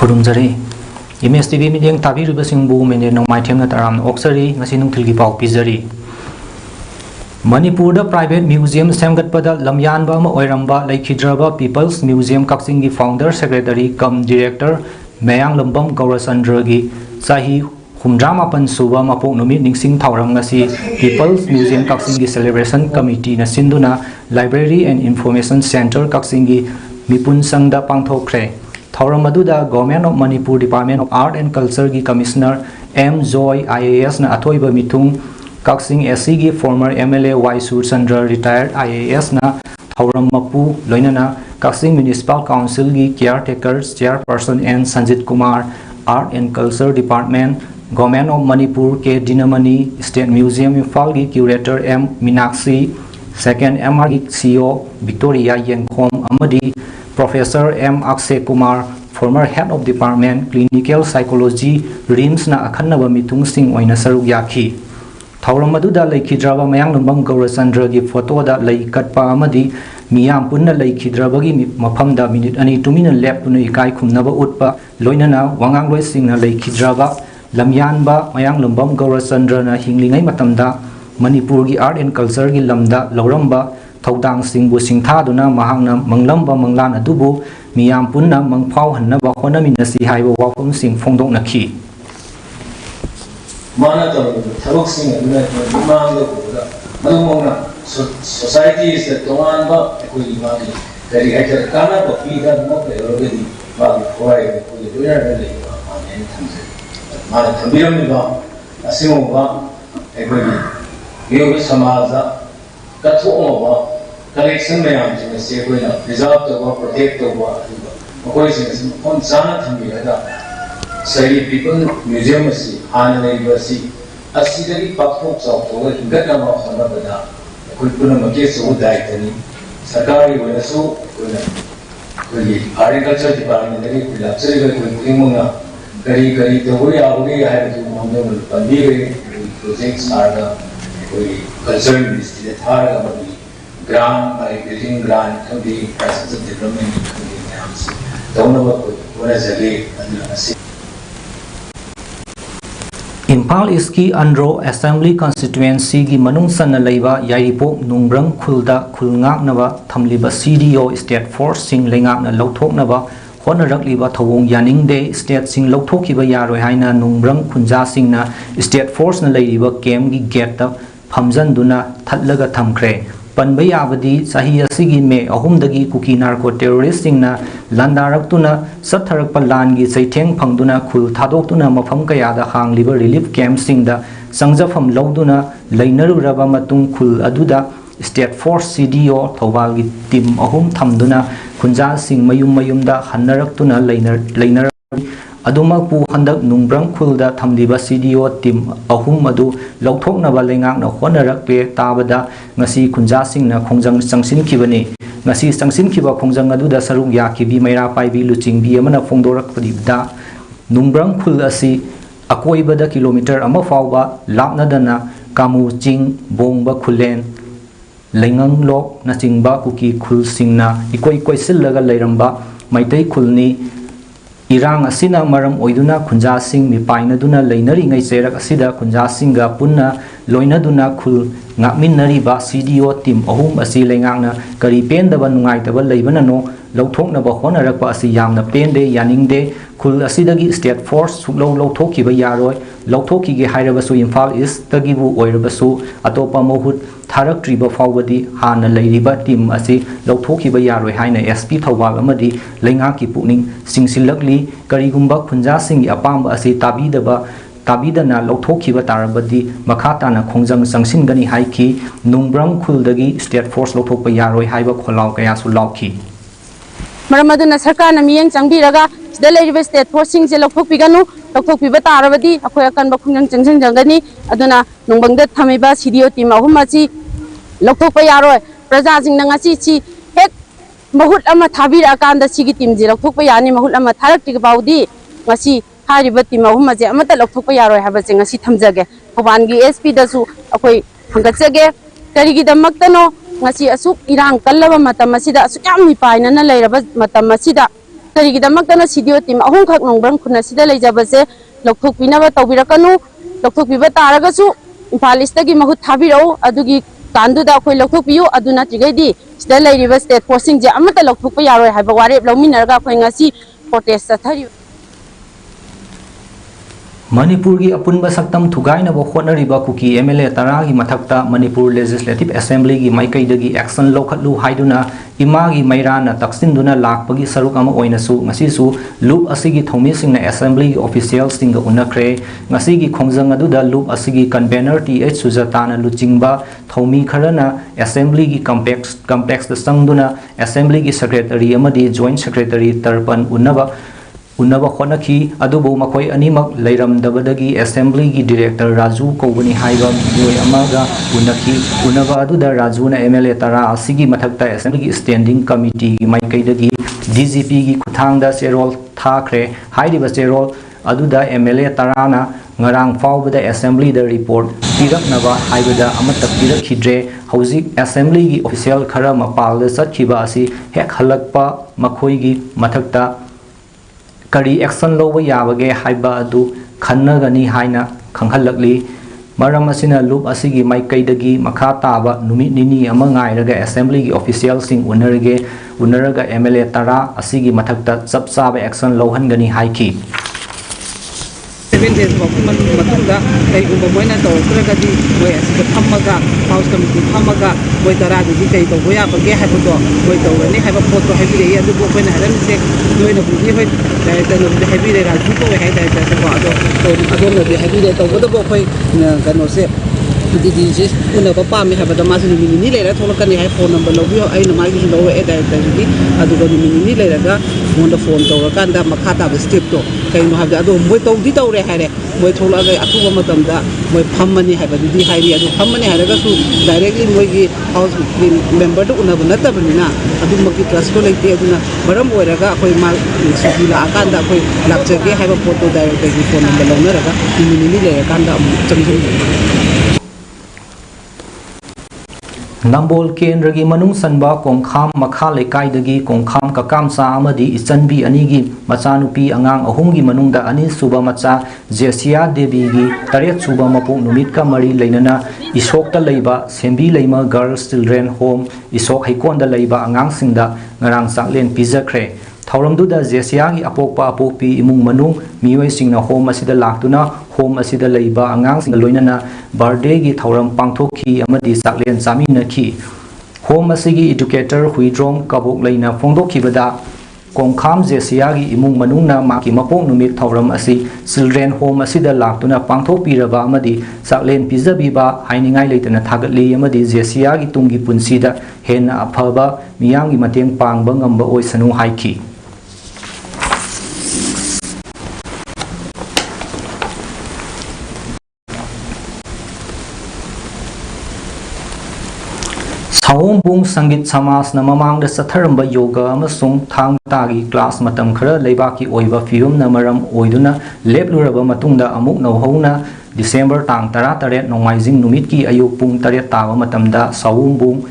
खुरुमजरी image TV medium ताबीरिबसिंगबु मेने नोंमाय थेमना Taram ऑक्सरी ngasi nungthilgi pau pizari Manipur private museum semgatpada lamyanba ama oiramba laikhidraba people's museum Kakching gi founder secretary cum director Mayang Lambam Gaurasandra gi sahi humdrama pan suba mapok numit ningsing thauram ngasi people's museum Kakching gi celebration committee na sinduna library and information center Kakching gi mipun sangda pangthokre Thauram Maduda Government of Manipur Department of Art and Culture gi Commissioner M. Joy IAS na Athoiba Mithung Kakching SC gi former MLA Y. Surchandra retired IAS na Thauram Mapu Loinana Kakching Municipal Council gi caretaker chairperson N. Sanjit Kumar Art and Culture Department Government of Manipur K. Dinamani State Museum Imphal gi curator M. Minakshi second MR gi CEO Victoria Yenkhom Amadi Professor M. Akshay Kumar, former head of department clinical psychology, RIMS na akhanaba mitung sing oina saruk yakhi. Thauram maduda laikhidraba Mayang Lambam Gaurasandra gi photo da lai katpa amadi miyam punna laikhidraba gi mafamda minute ani tumina lap tuna ikai khumnaba utpa loinana wangang loi sing na laikhidraba lamyanba Mayang Lambam Gaurasandra na hinglingai matamda Manipur gi art and culture gi lamda lauramba Thaudang singbu singthaduna mahangna manglamba manglan adubu miyam punna mangphau hannaba honaminasi haiba wafum sing phongdoknakhi mana thabak sing aduna mangda buda madumona society is the tomanba ekoi magi very higher kana ba pida no perogedi ba khoi ko doya le manen thamse mana thambiram ba asimo ba ekoi yo samaja kathoma collection mayam jine se koi na preserve to protect to koi se on jana thambi ada sai people museum si hana university asidari pathok chau to gana ma khana bada koi puna make so dai tani sarkari wala so koi agriculture department ni koi lecture koi kimuna kari to hoya hoya hai to mamne pandi projects are koi culture ministry thar ga grant by building grant can be process of development can be announced. Don't know what is again. Impal Iski Andro Assembly Constituency gi manung sanna leiba Yaipok Nungbrang Khulda Khulngak naba thamliba CDO State Force sing lengak na lauthok naba honarak liba thawong yaning de state sing lauthokiba yaroi haina Nungbrang Khunja sing na State Force na leiba camp gi gate ta phamjan duna thatlaga thamkhre Panbai abadi sahi asigi me ahumdagi kuki narco terrorist singna landaraktuna satharak palan gi saitheng phangduna khul thadoktuna mafam kaya da hangliba relief camp singda sangjafam lawduna leinaru raba matung khul aduda state force CDO thawal gi team ahum thamduna khunja sing mayum da hannaraktuna leinar Adumapu handak nungbrang khulda thamliba CDO team ahum adu lauthoknaba lengak na honarakpe tabada ngasi khunja singna khongjang changsin khibani ngasi changsin khiba khongjang adu da saruk yakhibi maira paibi luchingbi amana phongdorakpadi nungbrang khul asi akoibada kilometer ama fawba lapnadana kamu ching bongba khulen lengang lok na chingba kuki khul singna ikoi sillaga leiramba maitai khulni Irang asina maram oiduna khunja sing mi painaduna leinari ngai cherak asida khunja singa punna loinaduna khul ngakminnari ba CDO team ahum asi lengangna kari pendaba nungai taba leibana no lauthokna ba honarakpa asi yamna pende yaningde khul asidagi state force suklo lauthoki ba yaroi lauthoki ge hairabasu Imphal East tagibu oirabasu atopa mohut tharak triba fawbadi hana leiriba team asi lauthoki ba yaroi haina SP thawal amadi lengaki pukning singsilakli karigumba khunja singi apamba asi tabidana lauthoki ba tarabadi makhatana khongjang sangsin haiki nungbrang khuldagi state force lauthokpa yaroi haiba kholau kaya su lauki Maramaduna sarkar na miyang changbiraga sida leiriba state force sing je lauthokpiganu lauthokpiba tarabadi akhoi akanba khongjang changjangani aduna nungbangda thamiba CDO team ahum achi lauthokpa yaroi praja jingna ngasi chi hek mahut ama thabira akanda sigi team je lauthokpa yani mahut ama tharakti baudi ngasi hariba team ahum aje amata lauthokpa yaroi haba je ngasi thamjage Bhubangi SP dasu akhoi hangatsage karigi damaktano ngasi asuk irang kallaba matam asida asuk yamni painana leiraba matam asida ꯀꯔꯤꯒꯤꯗꯃꯛꯇꯅ CDO team ꯑꯍꯨꯝꯈꯛ ꯅꯣꯡꯕ꯭ꯔꯪ ꯈꯨꯟ ꯑꯁꯤꯗ ꯂꯩꯖꯕꯁꯦ ꯂꯧꯊꯣꯛꯄꯤꯅꯕ ꯇꯧꯕꯤꯔꯛꯀꯅꯨ ꯂꯧꯊꯣꯛꯄꯤꯕ ꯇꯥꯔꯒꯁꯨ ꯏꯝꯐꯥꯜ ꯏꯁꯇꯒꯤ ꯃꯍꯨꯠ ꯊꯥꯕꯤꯔꯛꯎ ꯑꯗꯨꯒꯤ ꯀꯥꯟꯗꯨꯗ ꯑꯩꯈꯣꯏ ꯂꯧꯊꯣꯛꯄꯤꯌꯨ ꯑꯗꯨ ꯅꯠꯇ꯭ꯔꯤꯉꯩꯗꯤ ꯁꯤꯗ ꯂꯩꯔꯤꯕ ꯁ꯭ꯇꯦꯠ ꯐꯣꯔꯁꯁꯤꯡꯁꯦ ꯑꯃꯠꯇ ꯂꯧꯊꯣꯛꯄ ꯌꯥꯔꯣꯏ ꯍꯥꯏꯕ ꯋꯥꯔꯦꯞ ꯂꯧꯃꯤꯟꯅꯔꯒ ꯑꯩꯈꯣꯏ ꯉꯁꯤ ꯄ꯭ꯔꯣꯇꯦꯁ ꯆꯠꯊꯔꯤꯕ Manipur की अपुनब सक्तम थुगाइनब होटनरिबा कुकी MLA तरागी मथक्ता मणिपुर लेजिस्लेटिव असेंबली की माइकैदगी एक्शन लौखटलु हाइदुना इमागी मैराना तक्सिंदुना लाकपगी सरुक अमा ओइनसु ngasisu loop asigi thomisingsna assembly officials singa unakre ngasigi khongjang aduda loop asigi convener TH Sujatana luchingba thomi kharana assembly की complex da sangduna assembly की secretary amadi joint secretary tarpan उन्नब होनखी अदुबो मखोय अनिमक लैरमदबदगी असेंबली की डायरेक्टर राजू कोबनी हाइबा मोय अमागा उन्नखी उन्नब अदुदा राजूना MLA तरा असिगी मथक्ता असेंबली की स्टैंडिंग कमिटी की माइकैदगी DGP की खुथांगदा सेरोल थाखरे हाइदिबा सेरोल अदुदा MLA तराना ngarang फावबदा असेंबली द रिपोर्ट पिरकनबा हाइबदा अमत पिरखिद्रे हौजिक असेंबली की ऑफिशियल खरा मपाल सतखिबा असि हेक हलकपा मखोयगी मथक्ता करी एक्शन लोब याबगे हाइबा अदु खन्नगनी हाइना खंगहलकली मरम असिना लूप असिगी माइकैदगी मखा ताबा नुमित निनी अमा ngairaga assembly की official सिंग उनरगा MLA तरा असिगी मथक्ता चप चाबा action लौहनगनी हाइकी 7 days matungda kaigumba moina tawkragadi moi asida thammaga house committee thammaga moi taradi di kai tawbo ya bage haibudo moi tawani haiba photo haibire adu bo koina haram se noina budi hoi kano de haibire raju ko hai dai ta ko ado no de haibire tawbo do bo koi kano se di je una papa mi haba ma suni mini le ra tholo kani hai phone number lo bio ai no mai gi lo e dai ta di adu ko mini le ra ga mon phone to kan da makha ta step to kai no haba adu moi to di to re hai re moi thola ga athu ba matam da moi phammani haba di hai ri adu phammani hai ga su directly moi gi house member to una bana ta bani na adu maki trust ko le te adu na baram oi ra ga koi mal su la kan da koi lakche ge haba photo direct gi phone number lo na ra ga mini le kan da cham Nambol केंद्र की मनुंग सनबा कोंखाम मखा लेकाइदगी कोंखाम ककामचा अमदी इचनबी अनिगी मचानुपी अंगांग अहुमगी मनुंगदा अनि सुबा मचा जेसिया देवी की तरेत सुबा मपुक नुमित का मरी लेनना इशोकता लेबा सेंबी लेमा गर्ल्स चिल्ड्रेन होम इशोक हैकोंदा लेबा अंगांग सिंगदा ngarang saklen पिजखरे थौरमदुदा जेसिया की अपोकपा अपोकपी इमुंग मनुंग मियोय सिंगना होम असिदा लाक्तुना होम असिदा लेबा अंगांग सिंग लोइनना बर्थडे की थौरम पांगथोखी अमदी saklen चामिनखी होम असिगी एजुकेटर हुइद्रोम कबोक लेना फोंदोखिबदा कोंखाम जेसिया की इमुंग मनुंगना माकी मपोक नुमित थौरम असि चिल्ड्रेन होम असिदा लाक्तुना पांगथोकपिरबा अमदी saklen पिजबीबा हाइनिंगाई लेतना थागतली अमदी जेसिया की तुंगी पुंसीदा हेना अफबा मियांगी मतेंग पांगबा ngamba ओइसनु हाइकी साओंबुंग संगीत समाज न ममांग सथरंब योगा अमसुंग थांग तागी क्लास मतम खरा लेबाकी ओइबा फियम न मरम ओइदुना लेपलुरब मतुंगदा अमुक नौहौना डिसेंबर तांग 18 नोंमाइजिंग नुमित की अयुक पुंग 8 तावा मतमदा साओंबुंग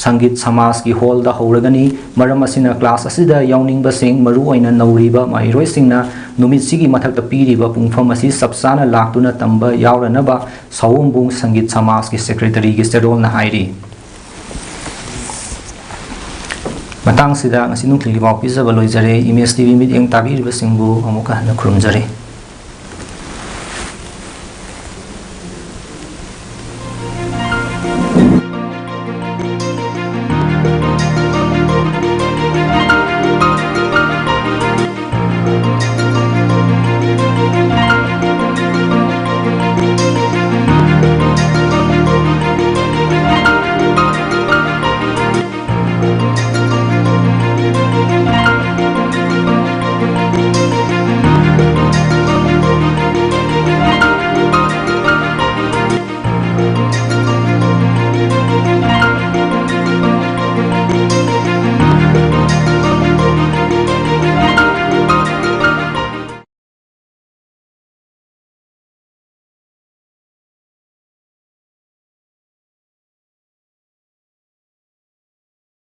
संगीत समाज की हॉल दा हौरगनी मरम असिना क्लास असिदा याउनिंगबा सिंग मरु ओइना नौरिबा माइरोय सिंगना नुमित सिगी मथक्ता पीरिबा पुंगफम असि सबसाना लाक्तुना तंबा यावरनबा साओंबुंग संगीत समाज की सेक्रेटरी की सेरोल न हाइरी मतंग सिदा ngasi nungthil gi baw pizaba loijare image tv mit eng tabi riba singbu amuka na khurumjare